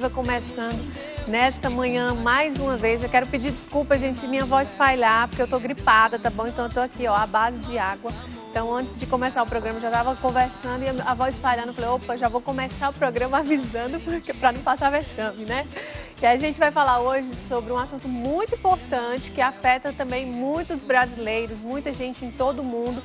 Viva começando nesta manhã mais uma vez. Eu quero pedir desculpa, gente, se minha voz falhar, porque eu tô gripada, tá bom? Então eu tô aqui, ó, à base de água. Então, antes de começar o programa, eu já estava conversando e a voz falhando. Eu falei, opa, já vou começar o programa avisando para não passar vexame, né? E a gente vai falar hoje sobre um assunto muito importante que afeta também muitos brasileiros, muita gente em todo o mundo.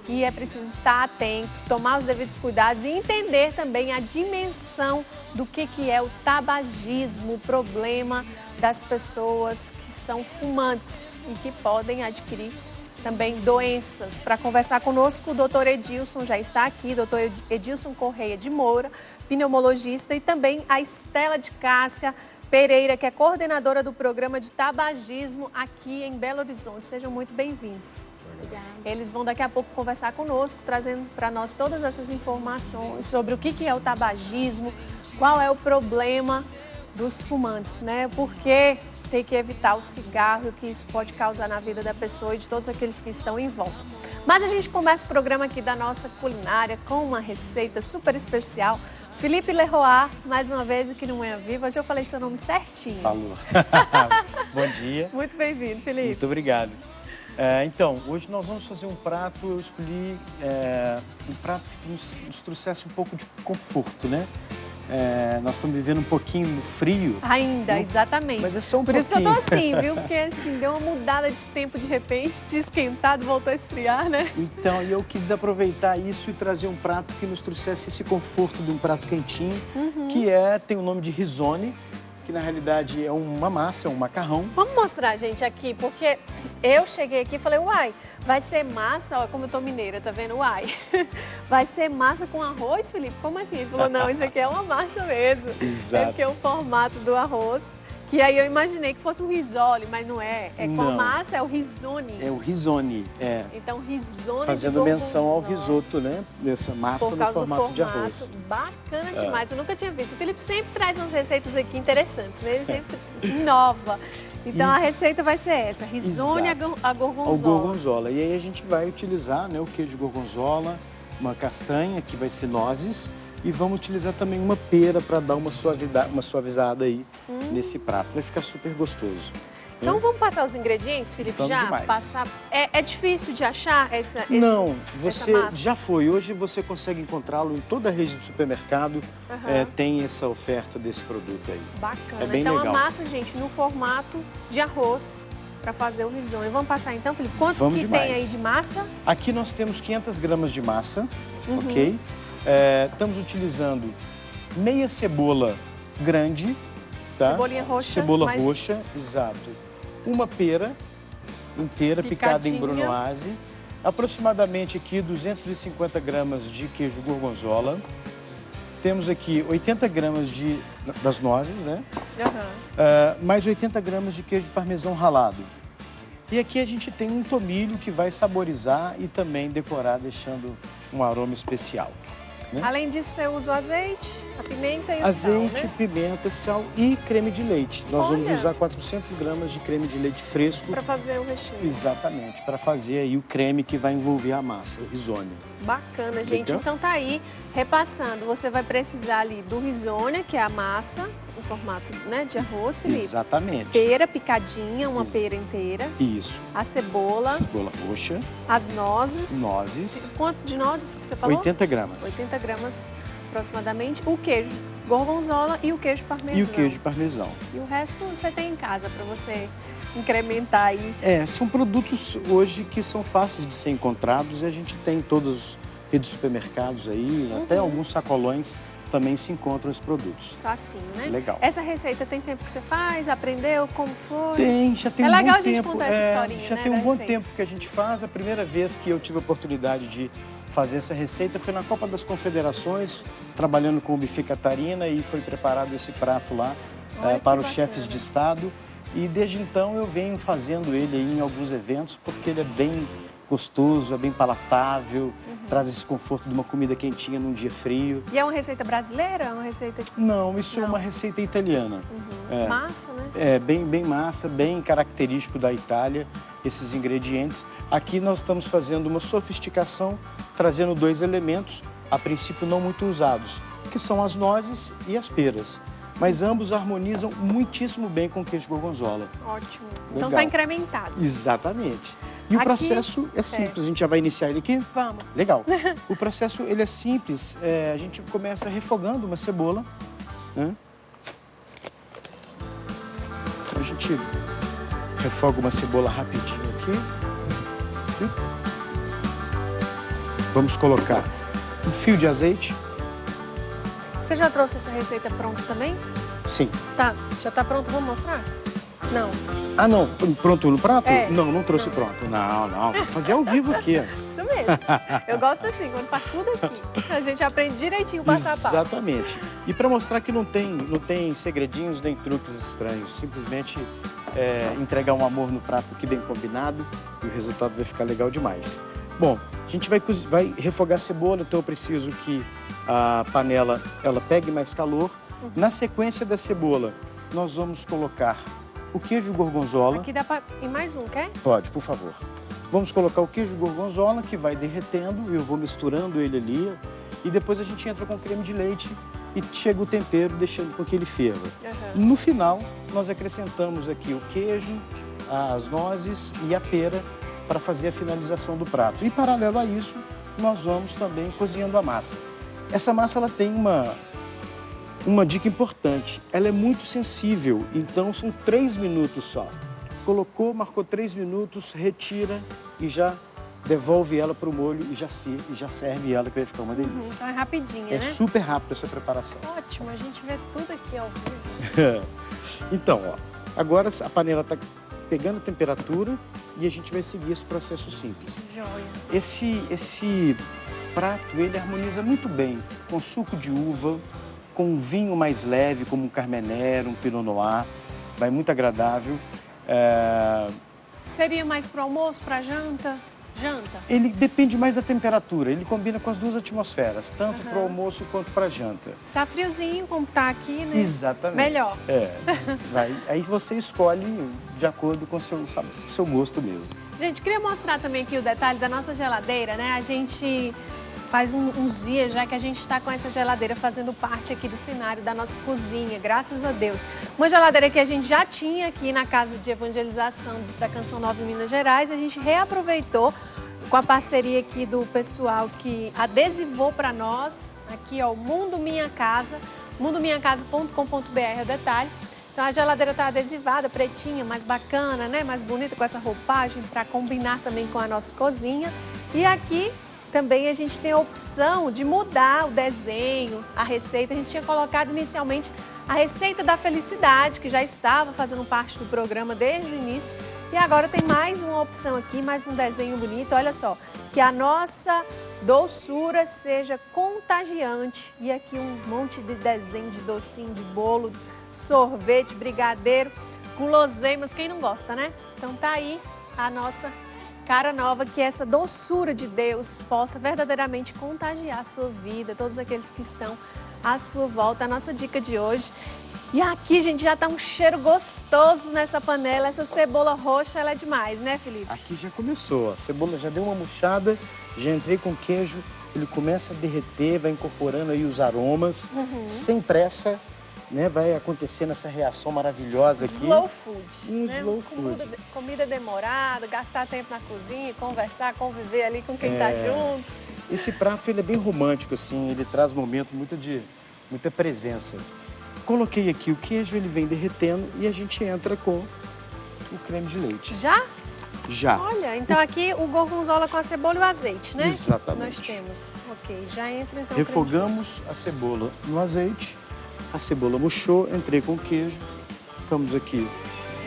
E é preciso estar atento, tomar os devidos cuidados e entender também a dimensão do que é o tabagismo, o problema das pessoas que são fumantes e que podem adquirir também doenças. Para conversar conosco, o doutor Edilson já está aqui, doutor Edilson Correia de Moura, pneumologista, e também a Estela de Cássia Pereira, que é coordenadora do programa de tabagismo aqui em Belo Horizonte. Sejam muito bem-vindos. Obrigada. Eles vão daqui a pouco conversar conosco, trazendo para nós todas essas informações sobre o que é o tabagismo, qual é o problema dos fumantes, né? Porque tem que evitar o cigarro e o que isso pode causar na vida da pessoa e de todos aqueles que estão em volta. Mas a gente começa o programa aqui da nossa culinária com uma receita super especial. Felipe Leroy, mais uma vez aqui no Manhã Viva. Hoje eu falei seu nome certinho. Falou. Bom dia. Muito bem-vindo, Felipe. Muito obrigado. Então, hoje nós vamos fazer um prato, eu escolhi um prato que nos trouxesse um pouco de conforto, né? Nós estamos vivendo um pouquinho do frio. Ainda, exatamente. Mas é só um Por pouquinho. isso que eu tô assim, viu? Porque assim, deu uma mudada de tempo de repente, de esquentado, voltou a esfriar, né? Então, eu quis aproveitar isso e trazer um prato que nos trouxesse esse conforto de um prato quentinho, que tem o nome de risone, que na realidade é uma massa, é um macarrão. Vamos mostrar, gente, aqui, porque eu cheguei aqui e falei, uai, vai ser massa, ó, como eu tô mineira, tá vendo? Uai, vai ser massa com arroz, Felipe? Como assim? Ele falou, não, isso aqui é uma massa mesmo. Exato. É porque é o formato do arroz, que aí eu imaginei que fosse um risole, mas não é. É com a massa, é o risone. É o risone, Então, risone fazendo menção ao risoto, né? Dessa massa no formato de arroz. Bacana demais, eu nunca tinha visto. O Felipe sempre traz umas receitas aqui interessantes, né? Ele sempre inova. Então, a receita vai ser essa, risone a gorgonzola. O gorgonzola. E aí a gente vai utilizar, né, o queijo de gorgonzola, uma castanha, que vai ser nozes, e vamos utilizar também uma pera para dar uma suavizada aí nesse prato. Vai ficar super gostoso. Então vamos passar os ingredientes, Felipe? Vamos já demais. Passar. É difícil de achar essa Não, essa você massa? já foi. Hoje você consegue encontrá-lo em toda a rede de supermercado. Tem essa oferta desse produto aí. Bacana. É bem então legal. A massa, gente, no formato de arroz para fazer o risone. Vamos passar então, Felipe? Quanto Vamos que demais. tem aí de massa? Aqui nós temos 500 gramas de massa, ok? Estamos utilizando meia cebola grande, tá? Cebolinha roxa. Cebola roxa, exato. Uma pera inteira picada em brunoise. Aproximadamente aqui 250 gramas de queijo gorgonzola. Temos aqui 80 gramas das nozes, né? Mais 80 gramas de queijo parmesão ralado. E aqui a gente tem um tomilho que vai saborizar e também decorar, deixando um aroma especial. Né? Além disso, você usa o azeite, a pimenta e o sal, Azeite, né? pimenta, sal e creme de leite. Nós vamos Olha! usar 400 gramas de creme de leite fresco. Para fazer o recheio. Exatamente, para fazer aí o creme que vai envolver a massa, o risone. Bacana, gente. Legal? Então tá aí, repassando, você vai precisar ali do risone, que é a massa, em formato, né, de arroz, Felipe. Exatamente. Pera picadinha, uma pera inteira. Isso. A cebola. Cebola roxa. As nozes. Nozes. Quanto de nozes que você falou? 80 gramas. 80 gramas aproximadamente. O queijo gorgonzola e o queijo parmesão. E o queijo parmesão. E o resto você tem em casa para você incrementar aí. São produtos hoje que são fáceis de ser encontrados e a gente tem em todas as redes de supermercados aí, até alguns sacolões também se encontram esses produtos. Facinho, né? Legal. Essa receita tem tempo que você faz? Aprendeu? Como foi? Tem, já tem um bom tempo. É legal a gente contar essa historinha, Já né, tem um da bom receita. tempo que a gente faz. A primeira vez que eu tive a oportunidade de fazer essa receita foi na Copa das Confederações, trabalhando com o Buffet Catarina, e foi preparado esse prato lá para os chefes de Estado. E desde então eu venho fazendo ele aí em alguns eventos, porque ele é bem gostoso, é bem palatável, traz esse conforto de uma comida quentinha num dia frio. E é uma receita brasileira? É uma receita... Não, isso é uma receita italiana. Massa, né? É bem massa, bem característico da Itália, esses ingredientes. Aqui nós estamos fazendo uma sofisticação, trazendo dois elementos, a princípio não muito usados, que são as nozes e as peras. mas ambos harmonizam muitíssimo bem com o queijo gorgonzola. Ótimo. Legal. Então tá incrementado. Exatamente. E o processo é simples. A gente já vai iniciar ele aqui? Vamos. Legal. O processo ele é simples. A gente começa refogando uma cebola, né? Então, a gente refoga uma cebola rapidinho aqui. Vamos colocar um fio de azeite. Você já trouxe essa receita pronta também? Sim. Tá, já tá pronto, vamos mostrar? Não. Ah, não. Pronto no prato? É. Não trouxe pronto. Não. Vou fazer ao vivo aqui. Isso mesmo. Eu gosto assim, quando faz tudo aqui. A gente aprende direitinho, passo a passo. Exatamente. E para mostrar que não tem segredinhos nem truques estranhos. Simplesmente entregar um amor no prato aqui bem combinado e o resultado vai ficar legal demais. Bom, a gente vai refogar a cebola, então eu preciso que a panela ela pegue mais calor. Na sequência da cebola, nós vamos colocar o queijo gorgonzola. Aqui dá para ir mais um, quer? Pode, por favor. Vamos colocar o queijo gorgonzola, que vai derretendo, eu vou misturando ele ali. E depois a gente entra com creme de leite e chega o tempero, deixando com que ele ferva. No final, nós acrescentamos aqui o queijo, as nozes e a pera para fazer a finalização do prato. E, paralelo a isso, nós vamos também cozinhando a massa. Essa massa ela tem uma dica importante. Ela é muito sensível, então são 3 minutos só. Colocou, marcou 3 minutos, retira e já devolve ela para o molho e já serve ela, que vai ficar uma delícia. Então é rapidinha, né? É super rápido essa preparação. Ótimo, a gente vê tudo aqui ao vivo. Então, ó, agora a panela está pegando temperatura e a gente vai seguir esse processo simples. Joia. Esse prato, ele harmoniza muito bem com suco de uva, com um vinho mais leve, como um Carmenère, um Pinot Noir. Vai muito agradável. Seria mais para almoço, para janta? Janta? Ele depende mais da temperatura. Ele combina com as duas atmosferas, tanto para o almoço quanto para a janta. Está friozinho, como está aqui, né? Exatamente. Melhor. Aí você escolhe de acordo com o seu gosto mesmo. Gente, queria mostrar também aqui o detalhe da nossa geladeira, né? A gente faz uns dias já que a gente está com essa geladeira fazendo parte aqui do cenário da nossa cozinha, graças a Deus. Uma geladeira que a gente já tinha aqui na casa de evangelização da Canção Nova em Minas Gerais, a gente reaproveitou com a parceria aqui do pessoal que adesivou para nós, aqui ó, o Mundo Minha Casa, mundominhacasa.com.br é o detalhe. Então a geladeira está adesivada, pretinha, mais bacana, né? Mais bonita com essa roupagem para combinar também com a nossa cozinha. E aqui também a gente tem a opção de mudar o desenho, a receita. A gente tinha colocado inicialmente a receita da felicidade, que já estava fazendo parte do programa desde o início. E agora tem mais uma opção aqui, mais um desenho bonito. Olha só, que a nossa doçura seja contagiante. E aqui um monte de desenho de docinho, de bolo, sorvete, brigadeiro, guloseimas. Quem não gosta, né? Então tá aí a nossa cara nova, que essa doçura de Deus possa verdadeiramente contagiar a sua vida, todos aqueles que estão à sua volta. A nossa dica de hoje. E aqui, gente, já tá um cheiro gostoso nessa panela. Essa cebola roxa, ela é demais, né, Felipe? Aqui já começou. A cebola já deu uma murchada, já entrei com queijo, ele começa a derreter, vai incorporando aí os aromas, sem pressa, né? Vai acontecendo essa reação maravilhosa aqui. Slow food, né? Slow food. Comida demorada, gastar tempo na cozinha, conversar, conviver ali com quem tá junto. Esse prato, ele é bem romântico, assim, ele traz um momento muita presença. Coloquei aqui o queijo, ele vem derretendo e a gente entra com o creme de leite. Já? Já. Olha, então aqui o gorgonzola com a cebola e o azeite, né? Exatamente. Nós temos. Ok, já entra então. Refogamos a cebola no azeite, a cebola murchou, entrei com o queijo, estamos aqui.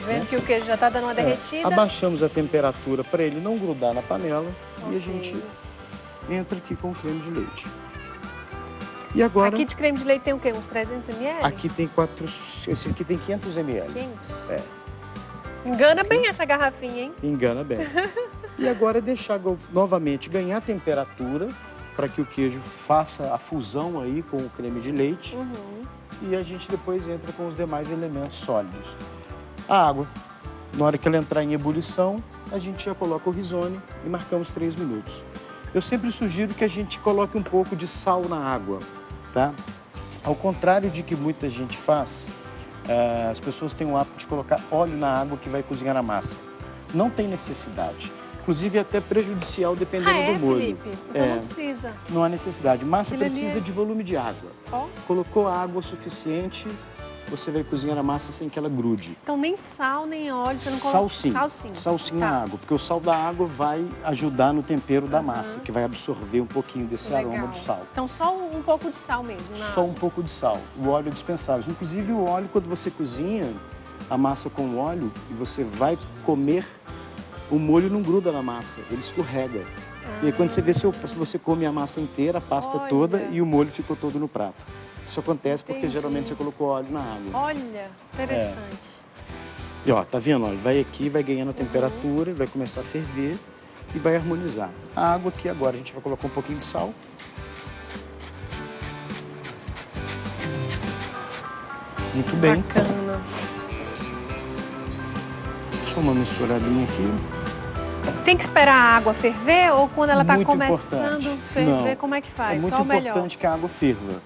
Vendo que o queijo já está dando uma derretida. Abaixamos a temperatura para ele não grudar na panela e a gente entra aqui com o creme de leite. E agora... Aqui de creme de leite tem o quê? Uns 300 ml? Aqui tem esse aqui tem 500 ml. 500? É. Engana bem essa garrafinha, hein? Engana bem. E agora deixar novamente ganhar temperatura para que o queijo faça a fusão aí com o creme de leite. E a gente depois entra com os demais elementos sólidos. A água, na hora que ela entrar em ebulição, a gente já coloca o risone e marcamos 3 minutos. Eu sempre sugiro que a gente coloque um pouco de sal na água, tá? Ao contrário de que muita gente faz, as pessoas têm o hábito de colocar óleo na água que vai cozinhar a massa. Não tem necessidade. Inclusive é até prejudicial dependendo do molho. Felipe? Então não precisa. Não há necessidade. Massa Aquilo precisa de volume de água. Colocou água suficiente, você vai cozinhar a massa sem que ela grude. Então nem sal, nem óleo, você não coloca... Sal sim. Sal sim na água, porque o sal da água vai ajudar no tempero da massa, que vai absorver um pouquinho desse aroma do sal. Então só um pouco de sal mesmo na Só um pouco de sal. O óleo é dispensável. Inclusive o óleo, quando você cozinha a massa com óleo e você vai comer, o molho não gruda na massa, ele escorrega. E aí quando você vê, se você come a massa inteira, a pasta toda e o molho ficou todo no prato. Isso acontece porque geralmente você colocou óleo na água. Olha, interessante. E ó, tá vendo? Ó, ele vai aqui, vai ganhando a temperatura, vai começar a ferver e vai harmonizar. A água aqui agora a gente vai colocar um pouquinho de sal. Muito bem. Bacana. Só uma misturadinha aqui. Tem que esperar a água ferver ou quando ela está Muito começando a ferver, Não, como é que faz? É muito Qual o melhor? importante que a água ferva,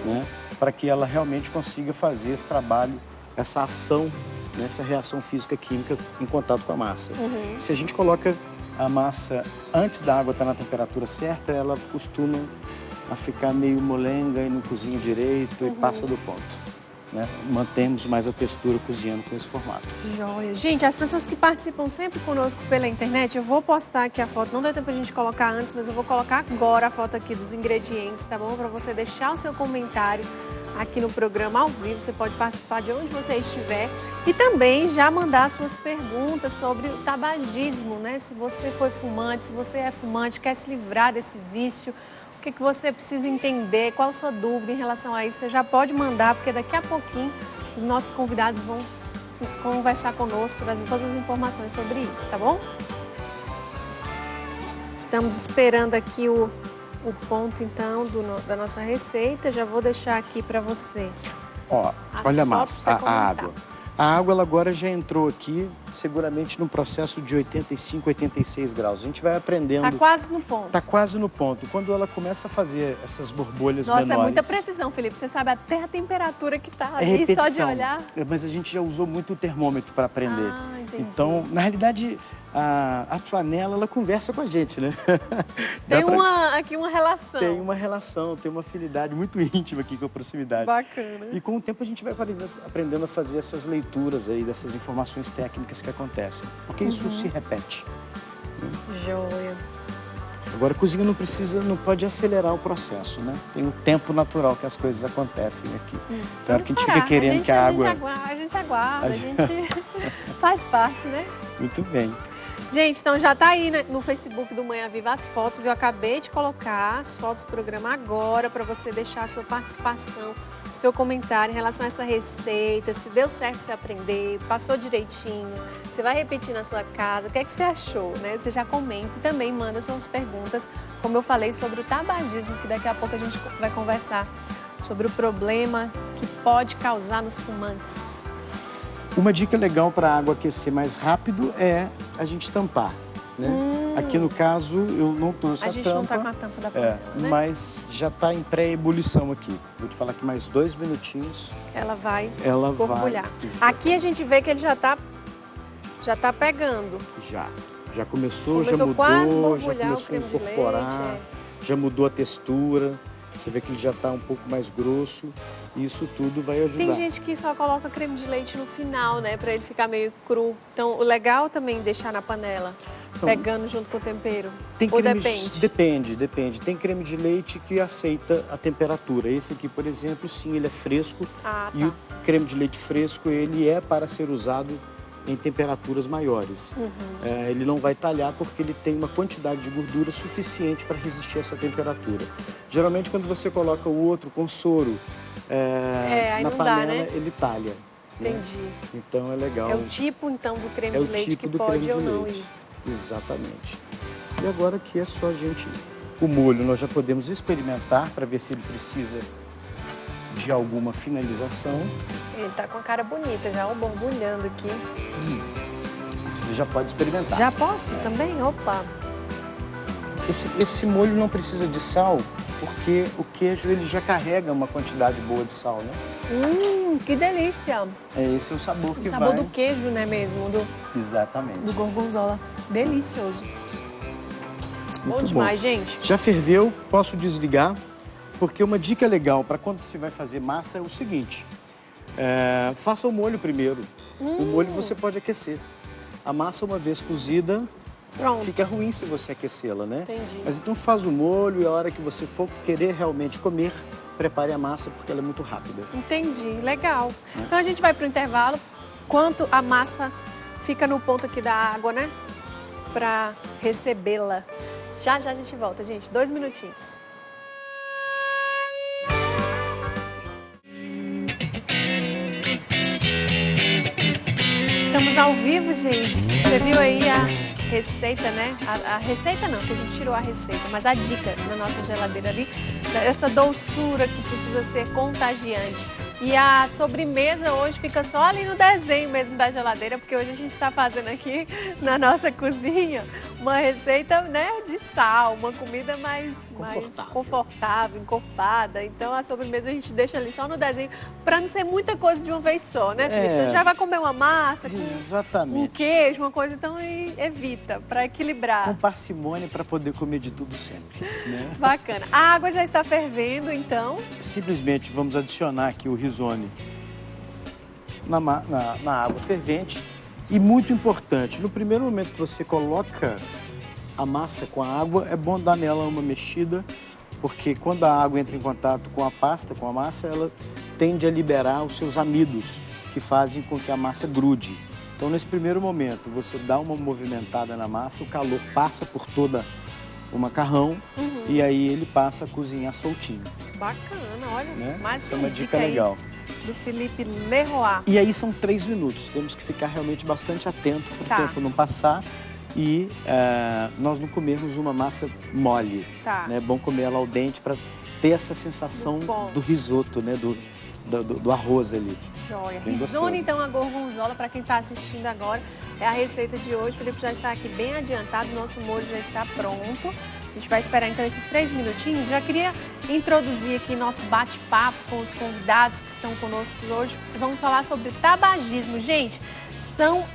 né? Para que ela realmente consiga fazer esse trabalho, essa ação, né? Essa reação física-química em contato com a massa. Se a gente coloca a massa antes da água estar na temperatura certa, ela costuma a ficar meio molenga e não cozinha direito e passa do ponto. Né? Mantemos mais a textura cozinhando com esse formato. Joia. Gente, as pessoas que participam sempre conosco pela internet, eu vou postar aqui a foto, não deu tempo pra gente colocar antes, mas eu vou colocar agora a foto aqui dos ingredientes, tá bom? Pra você deixar o seu comentário aqui no programa ao vivo, você pode participar de onde você estiver e também já mandar suas perguntas sobre o tabagismo, né? Se você foi fumante, se você é fumante, quer se livrar desse vício, o que você precisa entender, qual a sua dúvida em relação a isso, você já pode mandar, porque daqui a pouquinho os nossos convidados vão conversar conosco, trazer todas as informações sobre isso, tá bom? Estamos esperando aqui o ponto, então, da nossa receita. Já vou deixar aqui para você. Ó, olha a massa, a água. A água ela agora já entrou aqui, seguramente num processo de 85, 86 graus. A gente vai aprendendo. Tá quase no ponto. Tá quase no ponto. Quando ela começa a fazer essas borbulhas menores... Nossa, é muita precisão, Felipe. Você sabe até a temperatura que tá ali, repetição. só de olhar. Mas a gente já usou muito o termômetro para aprender. Ah, entendi. Então, na realidade, a panela, ela conversa com a gente, né? Tem aqui uma relação. Tem uma relação, tem uma afinidade muito íntima aqui com a proximidade. Bacana. E com o tempo a gente vai aprendendo a fazer essas leituras aí, dessas informações técnicas que acontecem. Porque isso se repete. Joia. Agora, a cozinha não pode acelerar o processo, né? Tem um tempo natural que as coisas acontecem aqui. Então, que a gente fica querendo que a água... A gente aguarda, a gente faz parte, né? Muito bem. Gente, então já tá aí no Facebook do Manhã Viva as fotos, viu? Eu acabei de colocar as fotos do programa agora para você deixar a sua participação, o seu comentário em relação a essa receita, se deu certo você aprender, passou direitinho, você vai repetir na sua casa, o que é que você achou, né? Você já comenta e também manda suas perguntas, como eu falei sobre o tabagismo, que daqui a pouco a gente vai conversar sobre o problema que pode causar nos fumantes. Uma dica legal para a água aquecer mais rápido é a gente tampar, né? Aqui no caso eu não trouxe a tampa. A gente não está com a tampa da panela, né? Mas já está em pré-ebulição aqui. Vou te falar que mais 2 minutinhos. Ela vai borbulhar. Vai. Aqui a gente vê que ele já tá pegando. Já começou, já mudou, quase borbulhar, já começou a incorporar, já mudou a textura. Você vê que ele já está um pouco mais grosso e isso tudo vai ajudar. Tem gente que só coloca creme de leite no final, né? Para ele ficar meio cru. Então, o legal também é deixar na panela, pegando junto com o tempero. Ou depende? Depende. Tem creme de leite que aceita a temperatura. Esse aqui, por exemplo, sim, ele é fresco. E o creme de leite fresco, ele é para ser usado em temperaturas maiores. Ele não vai talhar porque ele tem uma quantidade de gordura suficiente para resistir a essa temperatura. Geralmente, quando você coloca o outro com soro na panela, ele talha. Entendi. Né? Então é legal. É o tipo, então, do creme de leite que pode ou não ir. Exatamente. E agora aqui é só a gente... O molho nós já podemos experimentar para ver se ele precisa de alguma finalização. Ele tá com a cara bonita, já borbulhando aqui. Você já pode experimentar. Já posso também? Opa! Esse molho não precisa de sal, porque o queijo ele já carrega uma quantidade boa de sal, né? Que delícia! Esse é o sabor que vai... O sabor do queijo, né, mesmo? Exatamente. Do gorgonzola. Delicioso. Bom demais, gente. Já ferveu, posso desligar, porque uma dica legal para quando você vai fazer massa é o seguinte. Faça o molho primeiro. O molho você pode aquecer. A massa, uma vez cozida, pronto, fica ruim se você aquecê-la, né? Entendi. Mas então faz o molho e a hora que você for querer realmente comer, prepare a massa porque ela é muito rápida. Entendi, legal. Então a gente vai para o intervalo, enquanto a massa fica no ponto aqui da água, né? Para recebê-la. Já já a gente volta, gente. 2 minutinhos. Estamos ao vivo, gente. Você viu aí a receita, né? A receita não, que a gente tirou a receita, mas a dica na nossa geladeira ali, essa doçura que precisa ser contagiante. E a sobremesa hoje fica só ali no desenho mesmo da geladeira, porque hoje a gente está fazendo aqui na cozinha uma receita, né, de sal, uma comida mais confortável, encorpada. Então a sobremesa a gente deixa ali só no desenho, para não ser muita coisa de uma vez só, né, Felipe? Então já vai comer uma massa com um queijo, uma coisa, então evita, para equilibrar. Com parcimônia para poder comer de tudo sempre, né? Bacana. A água já está fervendo, então? Simplesmente vamos adicionar aqui o risone na água fervente. E muito importante, no primeiro momento que você coloca a massa com a água, é bom dar nela uma mexida, porque quando a água entra em contato com a pasta, com a massa, ela tende a liberar os seus amidos, que fazem com que a massa grude. Então, nesse primeiro momento, você dá uma movimentada na massa, o calor passa por toda o macarrão e aí ele passa a cozinhar soltinho. Bacana, olha, né? Mais uma dica legal. Do Felipe Leroy. E aí são 3 minutos, temos que ficar realmente bastante atento para o tempo não passar e nós não comermos uma massa mole. É bom comer ela ao dente para ter essa sensação do risoto, né? do arroz ali. Joia. Risone, então, a gorgonzola, para quem está assistindo agora, é a receita de hoje. O Felipe já está aqui bem adiantado, nosso molho já está pronto. A gente vai esperar, então, esses 3 minutinhos. Já queria introduzir aqui nosso bate-papo com os convidados que estão conosco hoje. Vamos falar sobre tabagismo. Gente, são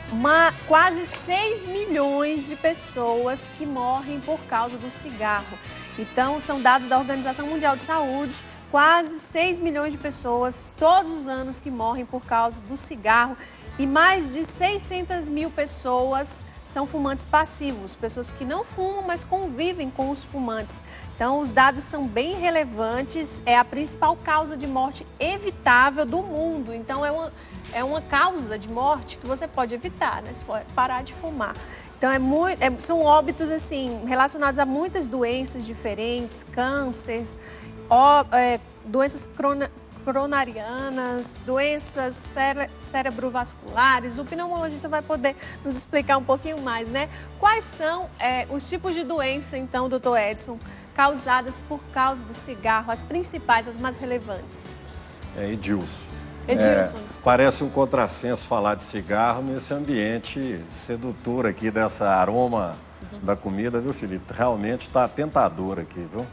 quase 6 milhões de pessoas que morrem por causa do cigarro. Então, são dados da Organização Mundial de Saúde. Quase 6 milhões de pessoas todos os anos que morrem por causa do cigarro e mais de 600 mil pessoas são fumantes passivos, pessoas que não fumam, mas convivem com os fumantes. Então, os dados são bem relevantes, é a principal causa de morte evitável do mundo. Então, é uma causa de morte que você pode evitar, né, se for parar de fumar. Então, são óbitos assim, relacionados a muitas doenças diferentes, cânceres, doenças coronarianas, doenças cerebrovasculares. O pneumologista vai poder nos explicar um pouquinho mais, né? Quais são os tipos de doença, então, doutor Edson, causadas por causa do cigarro, as principais, as mais relevantes? Edilson. Edilson, parece um contrassenso falar de cigarro nesse ambiente sedutor aqui, dessa aroma da comida, viu, Felipe? Realmente está tentador aqui, viu?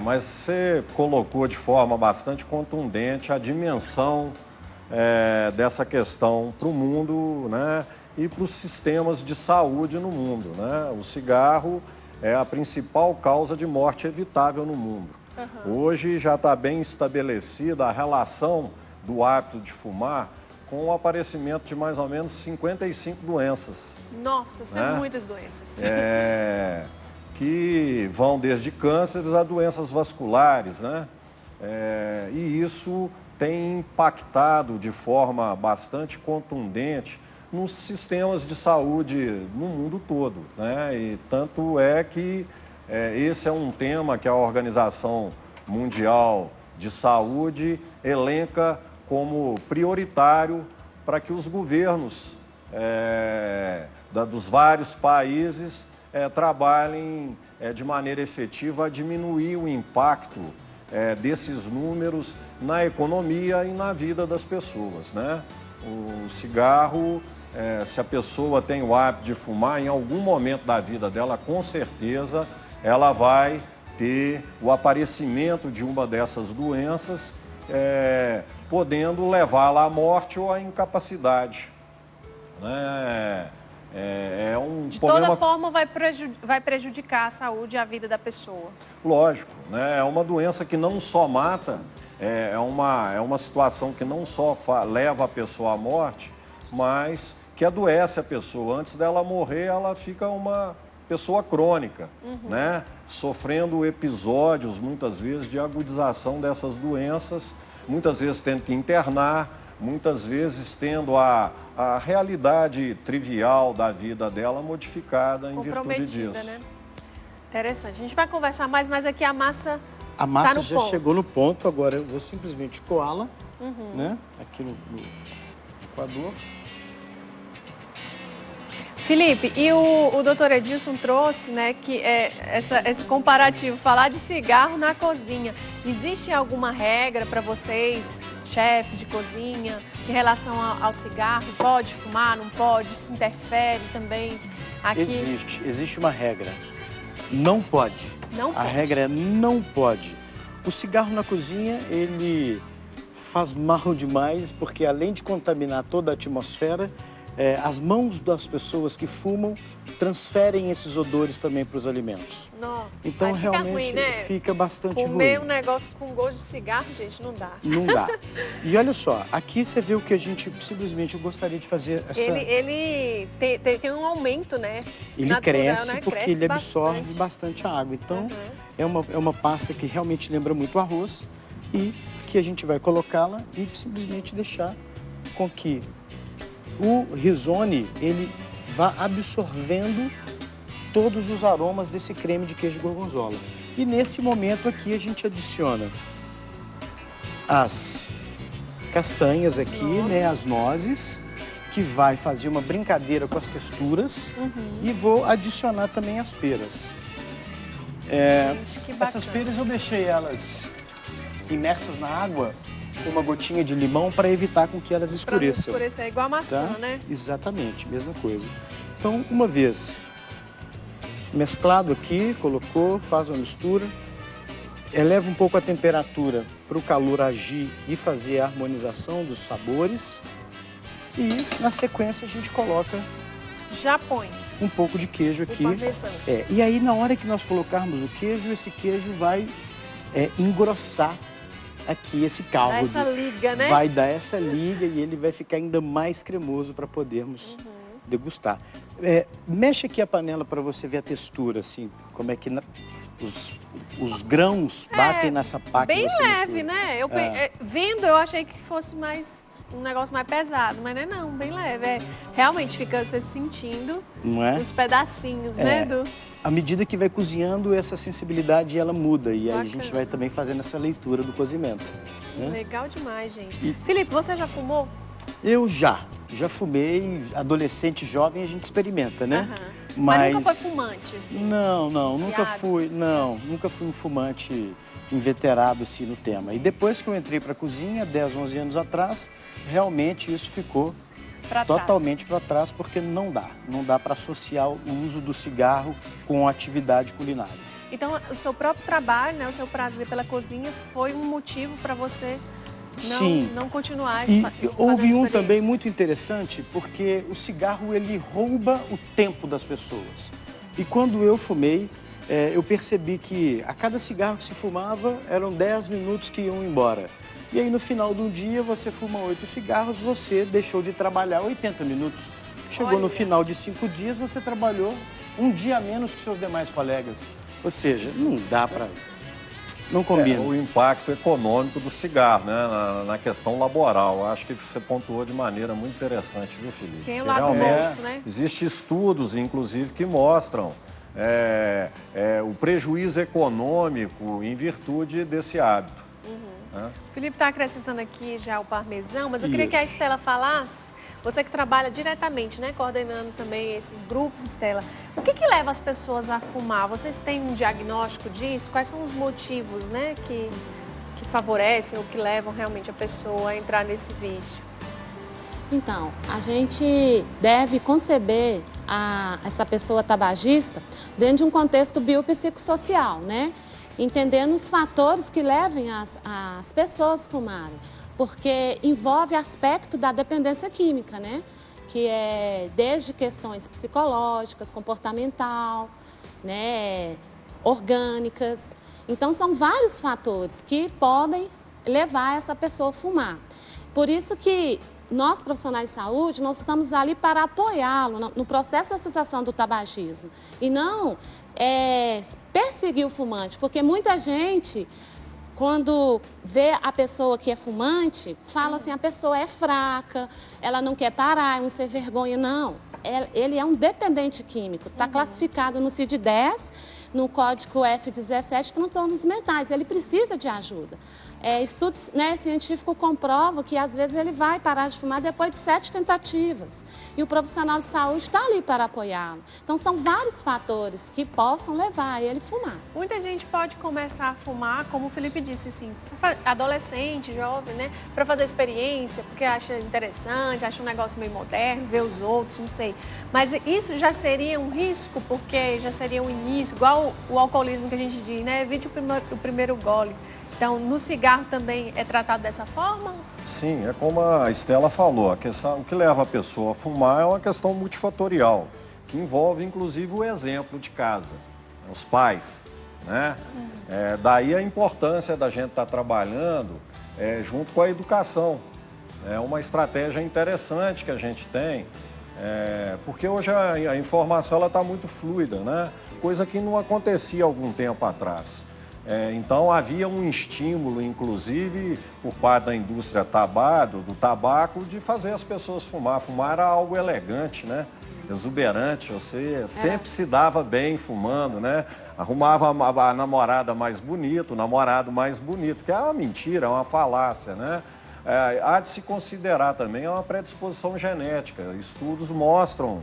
Mas você colocou de forma bastante contundente a dimensão dessa questão para o mundo, né, e para os sistemas de saúde no mundo, né? O cigarro é a principal causa de morte evitável no mundo. Hoje já está bem estabelecida a relação do hábito de fumar com o aparecimento de mais ou menos 55 doenças. Nossa, são muitas doenças. Que vão desde cânceres a doenças vasculares, né? E isso tem impactado de forma bastante contundente nos sistemas de saúde no mundo todo, né? E tanto é que esse é um tema que a Organização Mundial de Saúde elenca como prioritário para que os governos dos vários países trabalhem de maneira efetiva a diminuir o impacto desses números na economia e na vida das pessoas, né? O cigarro, se a pessoa tem o hábito de fumar, em algum momento da vida dela, com certeza, ela vai ter o aparecimento de uma dessas doenças, podendo levá-la à morte ou à incapacidade. Né? De toda forma, vai prejudicar a saúde e a vida da pessoa. Lógico, né? É uma doença que não só mata, é uma situação que não só leva a pessoa à morte, mas que adoece a pessoa. Antes dela morrer, ela fica uma pessoa crônica, né? Sofrendo episódios, muitas vezes, de agudização dessas doenças, muitas vezes tendo que internar, muitas vezes tendo a realidade trivial da vida dela modificada em virtude disso. Né? Interessante. A gente vai conversar mais, mas aqui a massa tá já chegou no ponto, agora eu vou simplesmente coá-la, né? Aqui no Equador. Felipe, e o doutor Edilson trouxe, né, que esse comparativo, falar de cigarro na cozinha. Existe alguma regra para vocês, chefes de cozinha, em relação ao cigarro? Pode fumar, não pode? Se interfere também aqui? Existe uma regra. Não pode. Não pode. A regra é não pode. O cigarro na cozinha, ele faz mal demais, porque além de contaminar toda a atmosfera, as mãos das pessoas que fumam transferem esses odores também para os alimentos. Não, então, realmente, ruim, né? fica bastante ruim. Comer um negócio com gosto de cigarro, gente, não dá. Não dá. E olha só, aqui você vê o que a gente simplesmente gostaria de fazer. Ele tem um aumento, né? Ele natural, cresce, né? porque ele absorve bastante a água. Então, é uma pasta que realmente lembra muito arroz e que a gente vai colocá-la e simplesmente deixar com que o risone, ele vá absorvendo todos os aromas desse creme de queijo gorgonzola. E nesse momento aqui a gente adiciona as castanhas aqui, né, as nozes, que vai fazer uma brincadeira com as texturas, e vou adicionar também as peras. Gente, que bacana. Essas peras eu deixei elas imersas na água com uma gotinha de limão para evitar com que elas escureçam. Para não escurecer, é igual a maçã, tá? né? Exatamente, mesma coisa. Então, uma vez mesclado aqui, colocou, faz uma mistura, eleva um pouco a temperatura para o calor agir e fazer a harmonização dos sabores. E, na sequência, a gente coloca... Já põe um pouco de queijo aqui. O e aí, na hora que nós colocarmos o queijo, esse queijo vai engrossar aqui esse caldo. Dá essa liga, né? Vai dar essa liga e ele vai ficar ainda mais cremoso para podermos degustar. Mexe aqui a panela para você ver a textura, assim, como é que os grãos batem nessa pá bem que você leve, mistura. né? Vendo, eu achei que fosse um negócio mais pesado, mas não, bem leve. Realmente fica você sentindo os pedacinhos, né? À medida que vai cozinhando, essa sensibilidade ela muda e aí a gente vai também fazendo essa leitura do cozimento. Né? Legal demais, gente. Felipe, você já fumou? Eu já fumei, adolescente, jovem, a gente experimenta, né? Mas nunca foi fumante, assim? Não, nunca fui um fumante inveterado assim no tema. E depois que eu entrei para a cozinha, 10, 11 anos atrás, realmente isso ficou totalmente para trás, porque não dá para associar o uso do cigarro com a atividade culinária. Então, o seu próprio trabalho, né, o seu prazer pela cozinha foi um motivo para você não continuar fazendo houve um também muito interessante, porque o cigarro ele rouba o tempo das pessoas. E quando eu fumei, eu percebi que a cada cigarro que se fumava eram 10 minutos que iam embora. E aí, no final do dia, você fuma 8 cigarros, você deixou de trabalhar 80 minutos. Chegou no final de 5 dias, você trabalhou um dia a menos que seus demais colegas. Ou seja, não dá para... Não combina. O impacto econômico do cigarro, né? Na questão laboral. Acho que você pontuou de maneira muito interessante, viu, Felipe? Tem o lado bolso, né? Existem estudos, inclusive, que mostram o prejuízo econômico em virtude desse hábito. O Felipe está acrescentando aqui já o parmesão, mas eu queria que a Estela falasse, você que trabalha diretamente, né, coordenando também esses grupos, Estela, o que leva as pessoas a fumar? Vocês têm um diagnóstico disso? Quais são os motivos, né, que favorecem ou que levam realmente a pessoa a entrar nesse vício? Então, a gente deve conceber essa pessoa tabagista dentro de um contexto biopsicossocial, né? entendendo os fatores que levem as pessoas a fumarem, porque envolve aspecto da dependência química, né? Que é desde questões psicológicas, comportamental, né? Orgânicas. Então, são vários fatores que podem levar essa pessoa a fumar. Por isso que nós, profissionais de saúde, nós estamos ali para apoiá-lo no processo de cessação do tabagismo e não perseguir o fumante, porque muita gente, quando vê a pessoa que é fumante, fala assim, a pessoa é fraca, ela não quer parar, é um sem vergonha. Não, ele é um dependente químico, está classificado no CID-10, no código F17, transtornos mentais, ele precisa de ajuda. Estudos científicos comprovam que às vezes ele vai parar de fumar depois de 7 tentativas. E o profissional de saúde está ali para apoiá-lo. Então são vários fatores que possam levar ele a fumar. Muita gente pode começar a fumar, como o Felipe disse, assim, adolescente, jovem, né? Para fazer experiência, porque acha interessante, acha um negócio meio moderno, vê os outros, não sei. Mas isso já seria um risco, porque já seria um início, igual o alcoolismo que a gente diz, né? Evite o primeiro gole. Então, no cigarro também é tratado dessa forma? Sim, é como a Estela falou, o que leva a pessoa a fumar é uma questão multifatorial, que envolve inclusive o exemplo de casa, os pais, né? Daí a importância da gente estar trabalhando junto com a educação. É uma estratégia interessante que a gente tem, porque hoje a informação está muito fluida, né? Coisa que não acontecia há algum tempo atrás. Então, havia um estímulo, inclusive, por parte da indústria do tabaco, de fazer as pessoas fumar. Fumar era algo elegante, né? Exuberante, você sempre se dava bem fumando, né? Arrumava a namorada mais bonita, o namorado mais bonito, que é uma mentira, é uma falácia, né? Há de se considerar também uma predisposição genética. Estudos mostram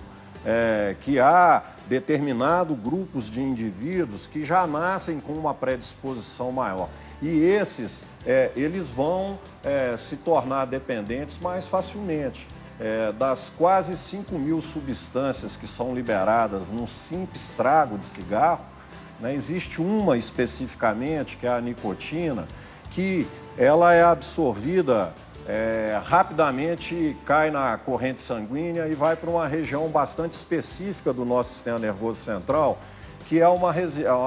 que há determinados grupos de indivíduos que já nascem com uma predisposição maior. E esses, eles vão se tornar dependentes mais facilmente. Das quase 5.000 substâncias que são liberadas num simples trago de cigarro, né, existe uma especificamente, que é a nicotina, que ela é absorvida rapidamente, cai na corrente sanguínea e vai para uma região bastante específica do nosso sistema nervoso central, que é uma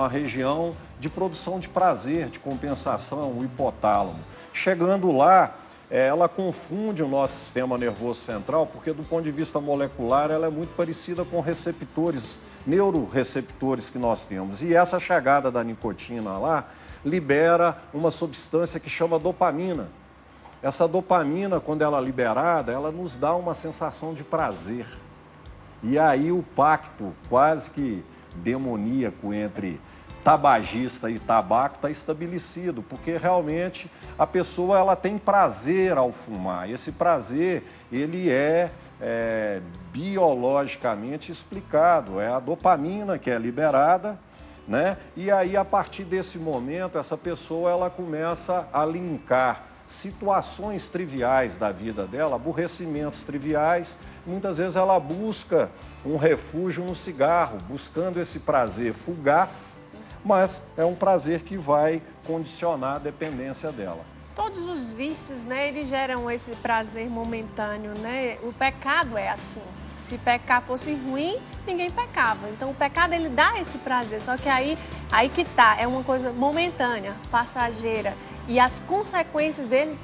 região de produção de prazer, de compensação, o hipotálamo. Chegando lá, ela confunde o nosso sistema nervoso central, porque do ponto de vista molecular ela é muito parecida com receptores, neuroreceptores que nós temos. E essa chegada da nicotina lá libera uma substância que chama dopamina. Essa dopamina, quando ela é liberada, ela nos dá uma sensação de prazer. E aí o pacto quase que demoníaco entre tabagista e tabaco está estabelecido, porque realmente a pessoa ela tem prazer ao fumar. E esse prazer, ele é biologicamente explicado. É a dopamina que é liberada, né? E aí, a partir desse momento, essa pessoa ela começa a linkar situações triviais da vida dela, aborrecimentos triviais. Muitas vezes ela busca um refúgio no cigarro, buscando esse prazer fugaz, mas é um prazer que vai condicionar a dependência dela. Todos os vícios, né, eles geram esse prazer momentâneo, né? O pecado é assim. Se pecar fosse ruim, ninguém pecava. Então, o pecado, ele dá esse prazer, só que aí que tá, é uma coisa momentânea, passageira. E as consequências dele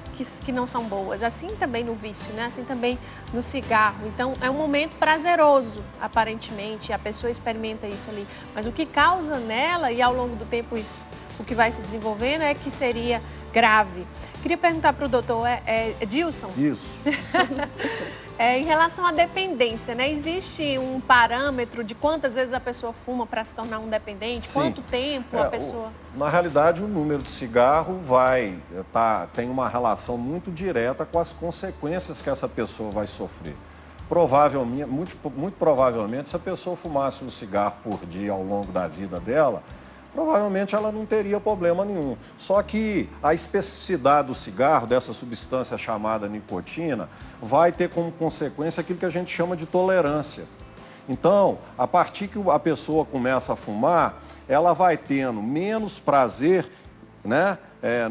que não são boas. Assim também no vício, né? Assim também no cigarro. Então, é um momento prazeroso, aparentemente, a pessoa experimenta isso ali. Mas o que causa nela, e ao longo do tempo isso, o que vai se desenvolvendo, é que seria grave. Queria perguntar para o doutor Dilson. Isso. Em relação à dependência, né? Existe um parâmetro de quantas vezes a pessoa fuma para se tornar um dependente? Sim. Quanto tempo a pessoa... Na realidade, o número de cigarro tem uma relação muito direta com as consequências que essa pessoa vai sofrer. Provavelmente, muito provavelmente, se a pessoa fumasse um cigarro por dia ao longo da vida dela, provavelmente ela não teria problema nenhum. Só que a especificidade do cigarro, dessa substância chamada nicotina, vai ter como consequência aquilo que a gente chama de tolerância. Então, a partir que a pessoa começa a fumar, ela vai tendo menos prazer, né?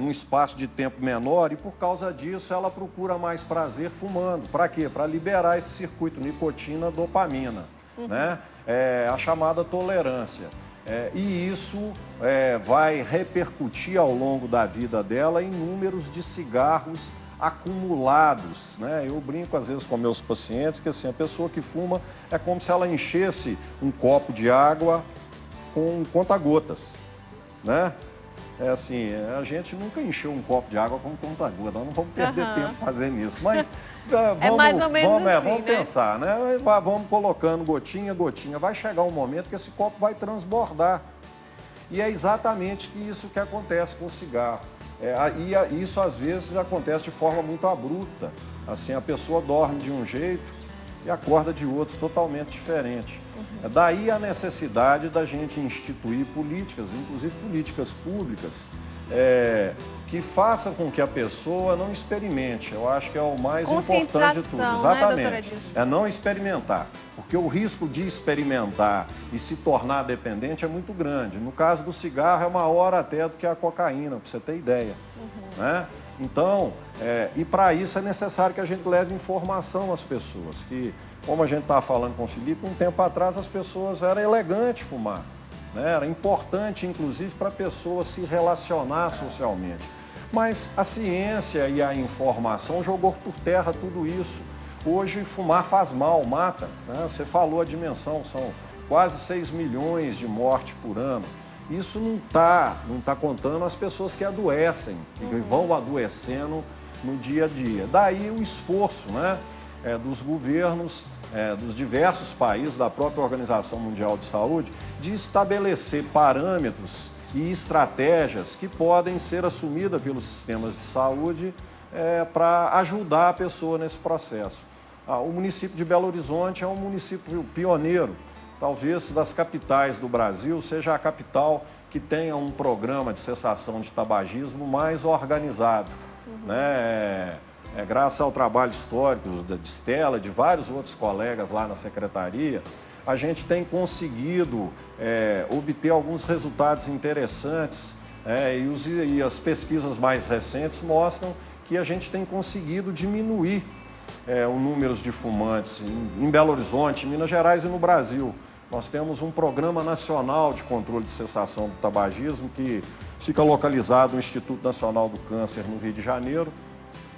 Num espaço de tempo menor, e por causa disso ela procura mais prazer fumando. Para quê? Para liberar esse circuito nicotina-dopamina, né? A chamada tolerância. E isso vai repercutir ao longo da vida dela em números de cigarros acumulados, né? Eu brinco às vezes com meus pacientes que assim, a pessoa que fuma é como se ela enchesse um copo de água com conta-gotas, né? Assim, a gente nunca encheu um copo de água com conta-gota, nós não vamos perder tempo fazendo isso, mas vamos, mais ou menos assim, vamos pensar, né? Vamos colocando gotinha, gotinha, vai chegar um momento que esse copo vai transbordar. E é exatamente isso que acontece com o cigarro. E isso às vezes acontece de forma muito abrupta, assim, a pessoa dorme de um jeito e acorda de outro, totalmente diferente. Daí a necessidade da gente instituir políticas, inclusive políticas públicas, que façam com que a pessoa não experimente. Eu acho que é o mais importante de tudo. Exatamente. Né, não experimentar. Porque o risco de experimentar e se tornar dependente é muito grande. No caso do cigarro, é maior até do que a cocaína, para você ter ideia. Né? Então, e para isso é necessário que a gente leve informação às pessoas. Que, como a gente estava falando com o Felipe, um tempo atrás as pessoas era elegante fumar. Né? Era importante, inclusive, para a pessoa se relacionar socialmente. Mas a ciência e a informação jogou por terra tudo isso. Hoje, fumar faz mal, mata. Né? Você falou a dimensão, são quase 6 milhões de mortes por ano. Isso não tá contando as pessoas que adoecem, que vão adoecendo no dia a dia. Daí o esforço, né, dos governos, dos diversos países, da própria Organização Mundial de Saúde, de estabelecer parâmetros e estratégias que podem ser assumidas pelos sistemas de saúde para ajudar a pessoa nesse processo. O município de Belo Horizonte é um município pioneiro. Talvez das capitais do Brasil seja a capital que tenha um programa de cessação de tabagismo mais organizado. Né? Graças ao trabalho histórico de Estela, de vários outros colegas lá na secretaria, a gente tem conseguido obter alguns resultados interessantes e as pesquisas mais recentes mostram que a gente tem conseguido diminuir o número de fumantes em Belo Horizonte, em Minas Gerais e no Brasil. Nós temos um Programa Nacional de Controle de Cessação do Tabagismo que fica localizado no Instituto Nacional do Câncer, no Rio de Janeiro,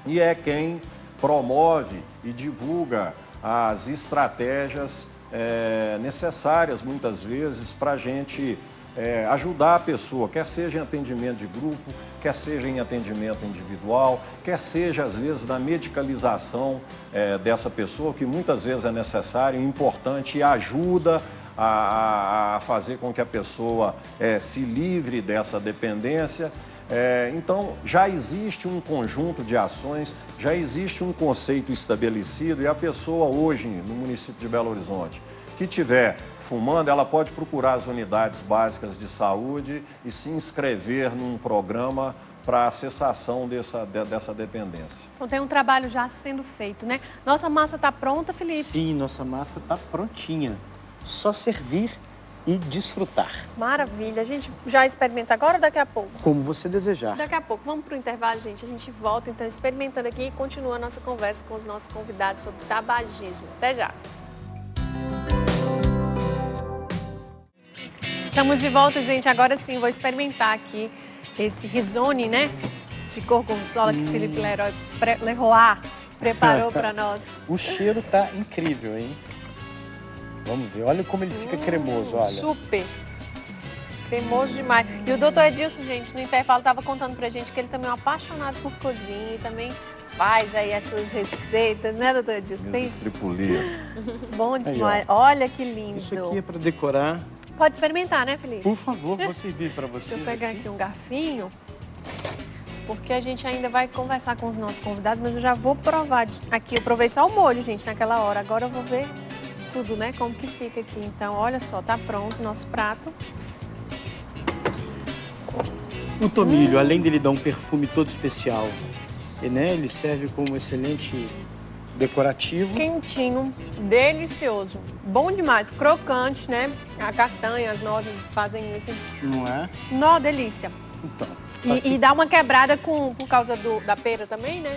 e é quem promove e divulga as estratégias necessárias, muitas vezes, para a gente ajudar a pessoa, quer seja em atendimento de grupo, quer seja em atendimento individual, quer seja, às vezes, na medicalização dessa pessoa, que muitas vezes é necessário, importante e ajuda a fazer com que a pessoa se livre dessa dependência. Então, já existe um conjunto de ações, já existe um conceito estabelecido e a pessoa hoje, no município de Belo Horizonte, que estiver fumando, ela pode procurar as unidades básicas de saúde e se inscrever num programa para a cessação dessa dependência. Então tem um trabalho já sendo feito, né? Nossa massa está pronta, Felipe? Sim, nossa massa está prontinha. Só servir e desfrutar. Maravilha. A gente já experimenta agora ou daqui a pouco? Como você desejar. Daqui a pouco. Vamos para o intervalo, gente. A gente volta, então, experimentando aqui e continua a nossa conversa com os nossos convidados sobre tabagismo. Até já. Estamos de volta, gente. Agora sim, vou experimentar aqui esse risone, né? De gorgonzola que Felipe Leroy preparou para nós. O cheiro tá incrível, hein? Vamos ver. Olha como ele fica cremoso, olha. Super. Cremoso demais. E o doutor Edilson, gente, no intervalo estava contando pra gente que ele também é um apaixonado por cozinha e também faz aí as suas receitas, né, doutor Edilson? Tem estripulias. Bom demais. Aí, olha que lindo. Isso aqui é para decorar. Pode experimentar, né, Felipe? Por favor, vou servir para vocês. Deixa eu pegar aqui um garfinho, porque a gente ainda vai conversar com os nossos convidados, mas eu já vou provar aqui. Eu provei só o molho, gente, naquela hora. Agora eu vou ver tudo, né, como que fica aqui. Então, olha só, tá pronto o nosso prato. O tomilho, além dele dar um perfume todo especial, né, ele serve como excelente decorativo. Quentinho, delicioso, bom demais, crocante, né? A castanha, as nozes fazem isso. Não é? Nó, delícia. Então. E dá uma quebrada por causa da pera também, né?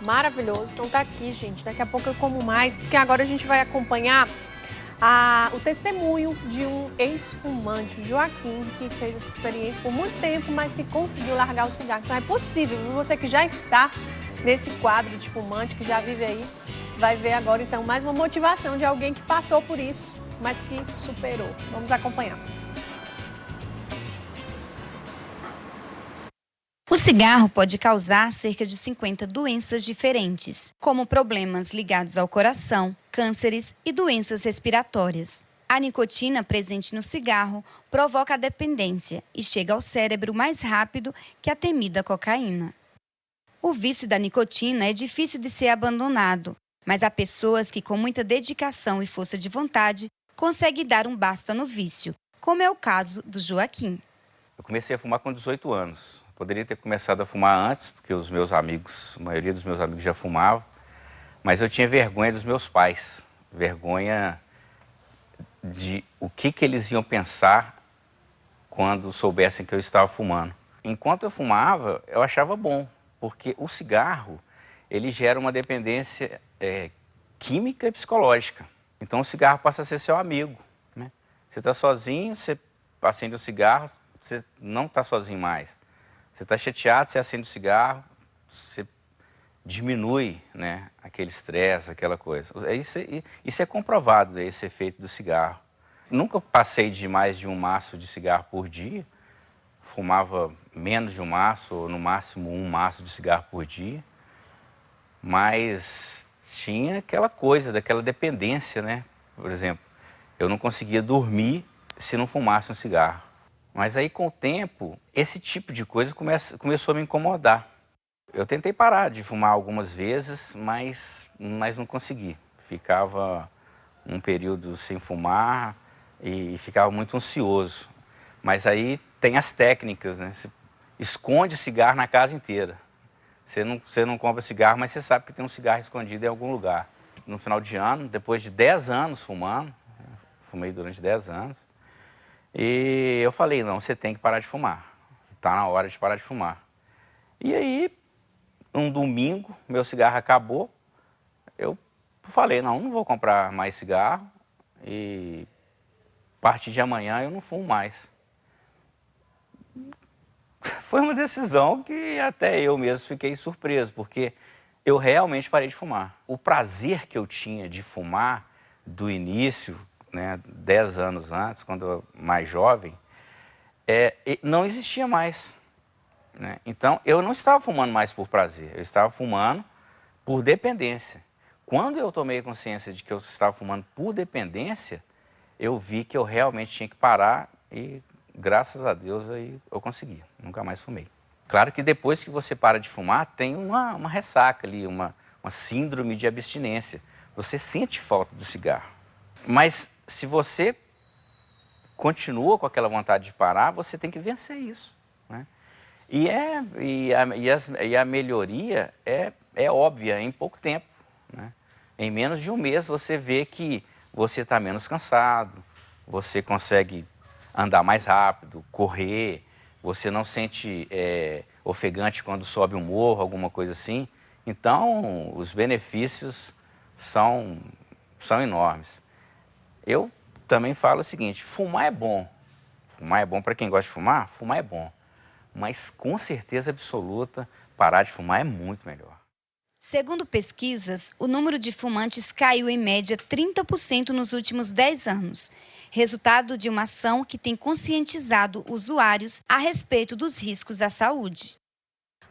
Maravilhoso. Então tá aqui, gente. Daqui a pouco eu como mais, porque agora a gente vai acompanhar o testemunho de um ex-fumante, o Joaquim, que fez essa experiência por muito tempo, mas que conseguiu largar o cigarro. Então é possível. Você que já está nesse quadro de fumante, que já vive aí, vai ver agora, então, mais uma motivação de alguém que passou por isso, mas que superou. Vamos acompanhar. O cigarro pode causar cerca de 50 doenças diferentes, como problemas ligados ao coração, cânceres e doenças respiratórias. A nicotina presente no cigarro provoca a dependência e chega ao cérebro mais rápido que a temida cocaína. O vício da nicotina é difícil de ser abandonado, mas há pessoas que, com muita dedicação e força de vontade, conseguem dar um basta no vício, como é o caso do Joaquim. Eu comecei a fumar com 18 anos. Poderia ter começado a fumar antes, porque a maioria dos meus amigos já fumavam, mas eu tinha vergonha dos meus pais, vergonha de o que eles iam pensar quando soubessem que eu estava fumando. Enquanto eu fumava, eu achava bom, porque o cigarro, ele gera uma dependência química e psicológica. Então o cigarro passa a ser seu amigo, né? Você está sozinho, você acende o cigarro, você não está sozinho mais. Você está chateado, você acende o cigarro, você diminui, né, aquele estresse, aquela coisa. Isso é comprovado, esse efeito do cigarro. Nunca passei de mais de um maço de cigarro por dia. Fumava menos de um maço, ou no máximo um maço de cigarro por dia. Mas tinha aquela coisa, daquela dependência, né? Por exemplo, eu não conseguia dormir se não fumasse um cigarro. Mas aí, com o tempo, esse tipo de coisa começou a me incomodar. Eu tentei parar de fumar algumas vezes, mas não consegui. Ficava um período sem fumar e ficava muito ansioso. Mas aí tem as técnicas, né? Você esconde cigarro na casa inteira. Você não compra cigarro, mas você sabe que tem um cigarro escondido em algum lugar. No final de ano, depois de 10 anos fumando, fumei durante 10 anos, e eu falei, não, você tem que parar de fumar. Está na hora de parar de fumar. E aí, um domingo, meu cigarro acabou. Eu falei, não vou comprar mais cigarro. E a partir de amanhã eu não fumo mais. Foi uma decisão que até eu mesmo fiquei surpreso, porque eu realmente parei de fumar. O prazer que eu tinha de fumar do início, né, 10 anos antes, quando eu mais jovem, não existia mais, né? Então, eu não estava fumando mais por prazer, eu estava fumando por dependência. Quando eu tomei consciência de que eu estava fumando por dependência, eu vi que eu realmente tinha que parar e, graças a Deus, aí eu consegui, nunca mais fumei. Claro que depois que você para de fumar, tem uma ressaca ali, uma síndrome de abstinência. Você sente falta do cigarro. Mas se você continua com aquela vontade de parar, você tem que vencer isso, né? E a melhoria é óbvia em pouco tempo, né? Em menos de um mês você vê que você está menos cansado, você consegue andar mais rápido, correr, você não sente ofegante quando sobe um morro, alguma coisa assim. Então, os benefícios são enormes. Eu também falo o seguinte, fumar é bom. Fumar é bom para quem gosta de fumar, fumar é bom. Mas, com certeza absoluta, parar de fumar é muito melhor. Segundo pesquisas, o número de fumantes caiu em média 30% nos últimos 10 anos, resultado de uma ação que tem conscientizado usuários a respeito dos riscos à saúde.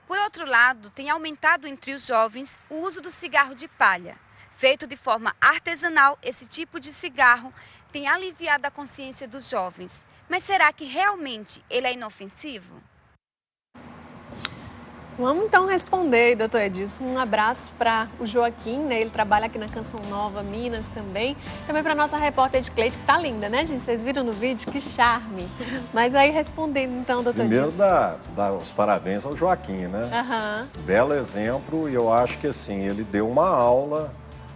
Por outro lado, tem aumentado entre os jovens o uso do cigarro de palha. Feito de forma artesanal, esse tipo de cigarro tem aliviado a consciência dos jovens. Mas será que realmente ele é inofensivo? Vamos então responder, doutor Edilson. Um abraço para o Joaquim, né? Ele trabalha aqui na Canção Nova, Minas também. Também para a nossa repórter de Cleide, que tá linda, né, gente? Vocês viram no vídeo? Que charme. Mas aí respondendo então, doutor Edilson. Primeiro, dar os parabéns ao Joaquim, né? Belo exemplo, e eu acho que assim, ele deu uma aula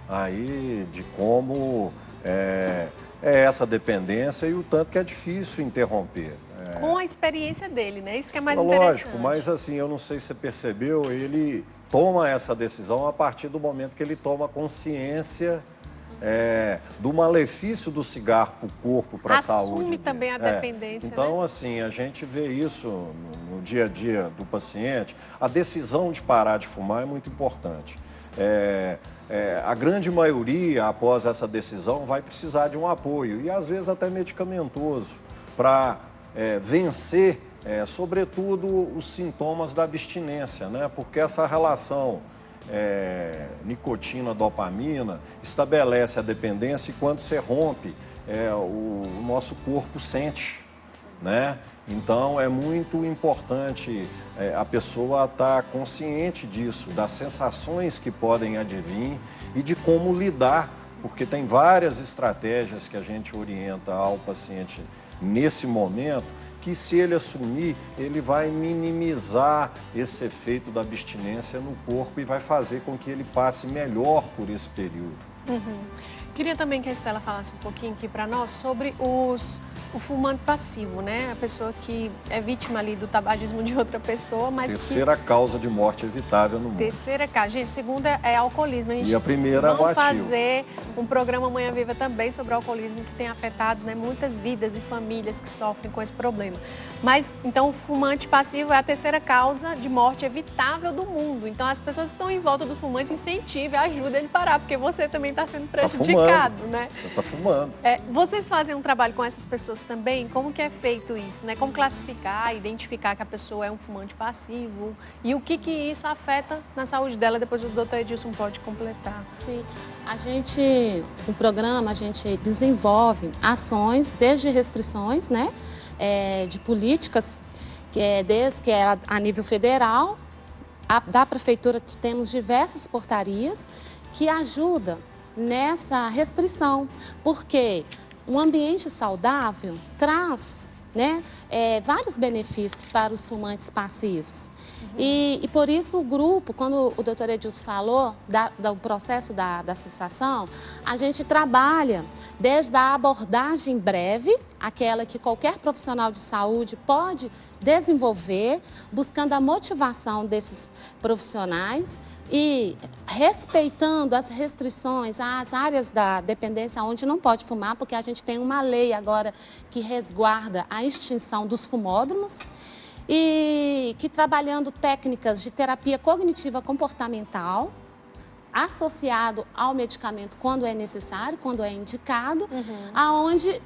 aí de como é essa dependência e o tanto que é difícil interromper. Com a experiência dele, né? Isso que é mais interessante. Lógico, mas assim, eu não sei se você percebeu, ele toma essa decisão a partir do momento que ele toma consciência do malefício do cigarro para o corpo, para a saúde. Assume também a dependência, Então, né? assim, a gente vê isso no dia a dia do paciente. A decisão de parar de fumar é muito importante. A grande maioria, após essa decisão, vai precisar de um apoio, e às vezes até medicamentoso, para vencer, sobretudo, os sintomas da abstinência, né? Porque essa relação nicotina-dopamina estabelece a dependência, e quando você rompe, o nosso corpo sente, né? Então, é muito importante a pessoa estar consciente disso, das sensações que podem advir e de como lidar, porque tem várias estratégias que a gente orienta ao paciente nesse momento, que se ele assumir, ele vai minimizar esse efeito da abstinência no corpo e vai fazer com que ele passe melhor por esse período. Queria também que a Estela falasse um pouquinho aqui para nós sobre o fumante passivo, né? A pessoa que é vítima ali do tabagismo de outra pessoa, mas Terceira causa de morte evitável no mundo. Terceira causa. Gente, segunda é alcoolismo. E a primeira é o vamos ativo. fazer um programa Manhã Viva também sobre o alcoolismo, que tem afetado, né, muitas vidas e famílias que sofrem com esse problema. Mas, então, o fumante passivo é a terceira causa de morte evitável do mundo. Então, as pessoas que estão em volta do fumante incentivem, ajudam ele a parar, porque você também está sendo prejudicado, né? Você está fumando. Vocês fazem um trabalho com essas pessoas também? Como que é feito isso, né? Como classificar, identificar que a pessoa é um fumante passivo e o que isso afeta na saúde dela? Depois o doutor Edilson pode completar. Sim, no programa, a gente desenvolve ações, desde restrições, né? De políticas, desde que é a nível federal, da prefeitura temos diversas portarias que ajudam nessa restrição, porque um ambiente saudável traz, né, vários benefícios para os fumantes passivos. E por isso o grupo, quando o doutor Edilson falou do processo da cessação, a gente trabalha desde a abordagem breve, aquela que qualquer profissional de saúde pode desenvolver, buscando a motivação desses profissionais e respeitando as restrições, as áreas da dependência onde não pode fumar, porque a gente tem uma lei agora que resguarda a extinção dos fumódromos, e que trabalhando técnicas de terapia cognitiva comportamental, associado ao medicamento quando é necessário, quando é indicado, aonde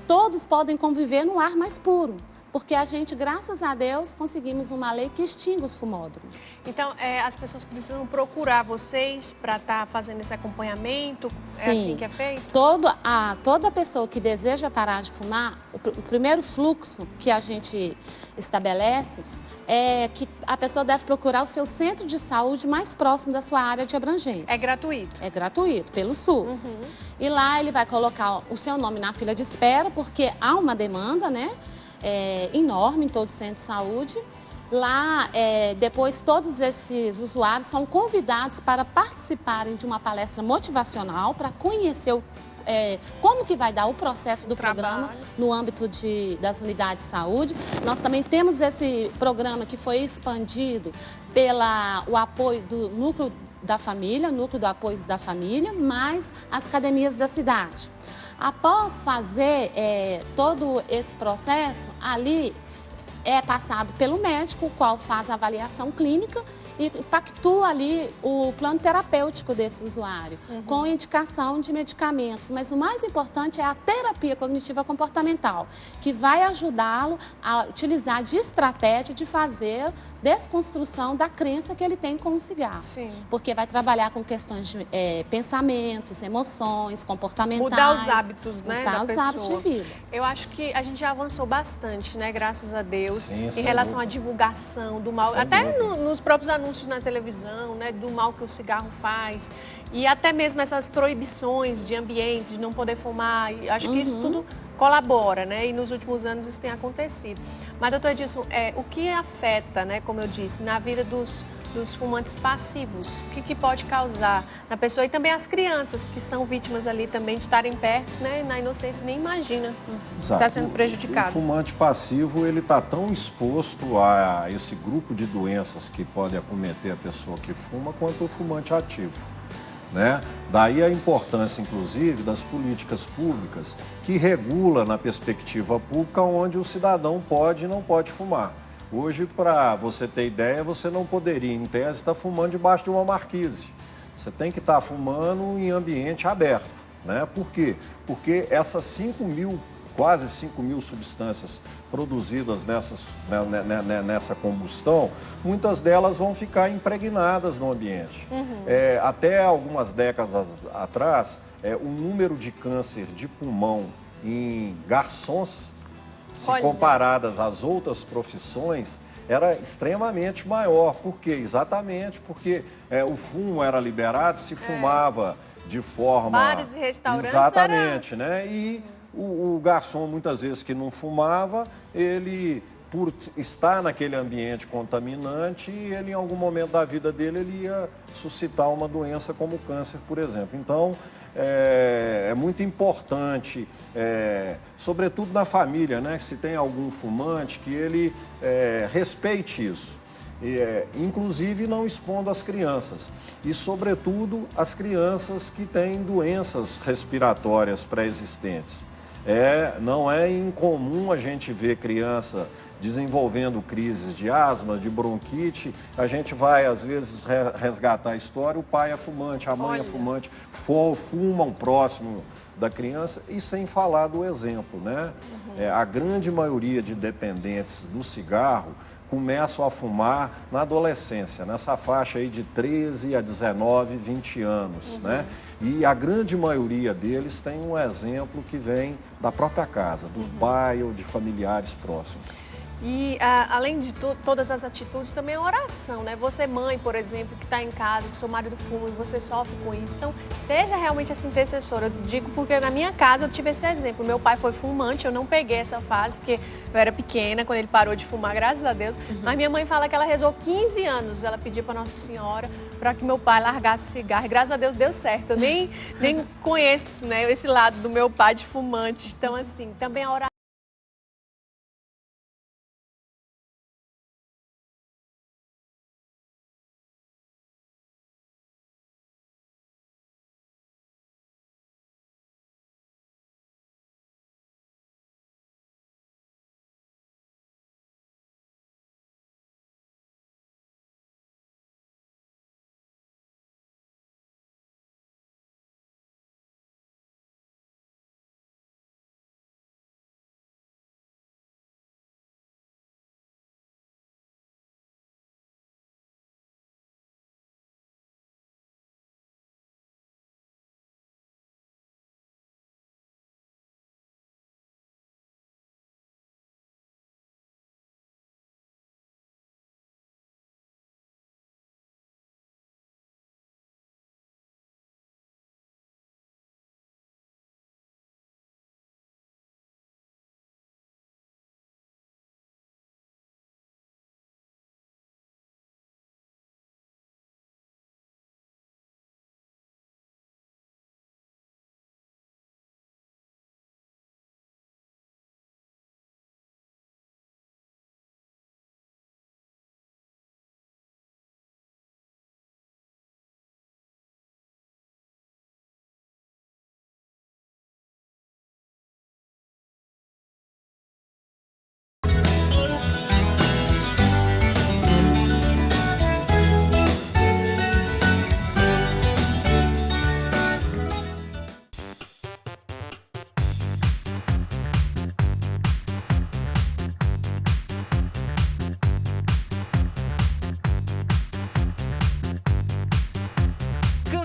todos podem conviver no ar mais puro. Porque a gente, graças a Deus, conseguimos uma lei que extingue os fumódromos. Então, as pessoas precisam procurar vocês para estar fazendo esse acompanhamento? Sim. É assim que é feito? Toda pessoa que deseja parar de fumar, o primeiro fluxo que a gente estabelece é que a pessoa deve procurar o seu centro de saúde mais próximo da sua área de abrangência. É gratuito? É gratuito, pelo SUS. E lá ele vai colocar o seu nome na fila de espera, porque há uma demanda, né? Enorme em todo o centro de saúde. Lá, depois, todos esses usuários são convidados para participarem de uma palestra motivacional, para conhecer como que vai dar o processo do programa no âmbito das unidades de saúde. Nós também temos esse programa que foi expandido pelo apoio do Núcleo da Família, Núcleo do Apoio da Família, mais as academias da cidade. Após fazer todo esse processo, ali é passado pelo médico, o qual faz a avaliação clínica e pactua ali o plano terapêutico desse usuário, com indicação de medicamentos. Mas o mais importante é a terapia cognitiva comportamental, que vai ajudá-lo a utilizar de estratégia de fazer desconstrução da crença que ele tem com o cigarro. Sim. Porque vai trabalhar com questões de pensamentos, emoções, comportamentais. Mudar os hábitos, né, mudar da os pessoa. hábitos de vida. Eu acho que a gente já avançou bastante, né, graças a Deus, Sim, em sem relação à dúvida. divulgação do mal, Sem até dúvida. nos próprios anúncios na televisão, né, do mal que o cigarro faz, e até mesmo essas proibições de ambiente, de não poder fumar, e acho que isso tudo colabora, né, e nos últimos anos isso tem acontecido. Mas, doutor Edilson, o que afeta, né, como eu disse, na vida dos fumantes passivos? O que pode causar na pessoa? E também as crianças que são vítimas ali também de estarem perto, né? Na inocência, nem imagina que está sendo prejudicado. O fumante passivo, ele está tão exposto a esse grupo de doenças que pode acometer a pessoa que fuma, quanto o fumante ativo, né? Daí a importância, inclusive, das políticas públicas que regula na perspectiva pública onde o cidadão pode e não pode fumar. Hoje, para você ter ideia, você não poderia, em tese, estar fumando debaixo de uma marquise. Você tem que estar fumando em ambiente aberto, né? Por quê? Porque essas quase 5 mil substâncias produzidas nessa combustão, muitas delas vão ficar impregnadas no ambiente. Até algumas décadas atrás, o número de câncer de pulmão em garçons, se comparadas às outras profissões, era extremamente maior. Por quê? Exatamente porque o fumo era liberado, se fumava de forma... Bares e restaurantes. Exatamente, né? E o garçom, muitas vezes, que não fumava, ele, por estar naquele ambiente contaminante, ele, em algum momento da vida dele, ele ia suscitar uma doença como o câncer, por exemplo. Então, é muito importante, sobretudo na família, né? Se tem algum fumante, que ele respeite isso. Inclusive não expondo as crianças. E, sobretudo, as crianças que têm doenças respiratórias pré-existentes. Não é incomum a gente ver criança desenvolvendo crises de asma, de bronquite. A gente vai, às vezes, resgatar a história, o pai é fumante, a mãe é fumante, fumam próximo da criança, e sem falar do exemplo, né? A grande maioria de dependentes do cigarro começam a fumar na adolescência, nessa faixa aí de 13 a 19, 20 anos, né? E a grande maioria deles tem um exemplo que vem da própria casa, dos bairros, de familiares próximos. E, além de todas as atitudes, também a oração, né? Você, mãe, por exemplo, que está em casa, que seu marido fuma e você sofre com isso. Então, seja realmente essa intercessora. Eu digo porque na minha casa eu tive esse exemplo. Meu pai foi fumante, eu não peguei essa fase, porque eu era pequena quando ele parou de fumar, graças a Deus. Mas minha mãe fala que ela rezou 15 anos. Ela pediu para Nossa Senhora para que meu pai largasse o cigarro. E, graças a Deus, deu certo. Eu nem conheço, né, esse lado do meu pai de fumante. Então, assim, também a oração.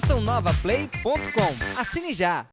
cançãonovaplay.com. Assine já!